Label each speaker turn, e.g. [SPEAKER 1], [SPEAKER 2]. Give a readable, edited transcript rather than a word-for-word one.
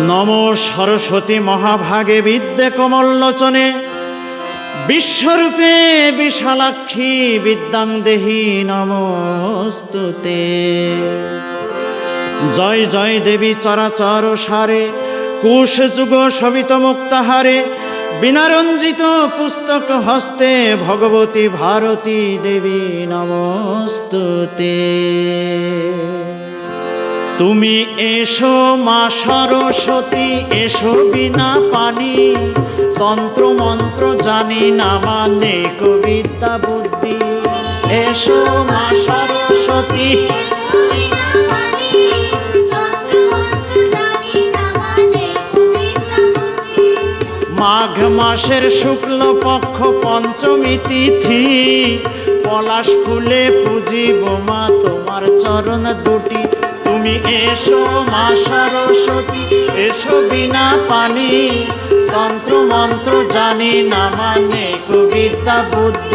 [SPEAKER 1] নমো সরস্বতী মহাভাগে বিদ্যে কমললোচনে বিশ্বরূপে বিশালাক্ষী বিদ্যাং দেহি নমস্তুতে। জয় জয় দেবী চরাচর সারে কুশ যুগ শোভিত মুক্তাহারে বিনারঞ্জিত পুস্তক হস্তে ভগবতী ভারতী দেবী নমস্তুতে। তুমি এসো মা সরস্বতী এসো বিনা পানি তন্ত্র মন্ত্র জানি না মানে কবিতা বুদ্ধি। এসো মা সরস্বতী মাঘ মাসের শুক্ল পক্ষ পঞ্চমী তিথি পলাশ ফুলে পুজিব মা তোমার চরণ দুটি। তুমি এসো মা সরস্বতী এসো বিনা পানি তন্ত্র মন্ত্র জানি না মানে কবিতা বুদ্ধি।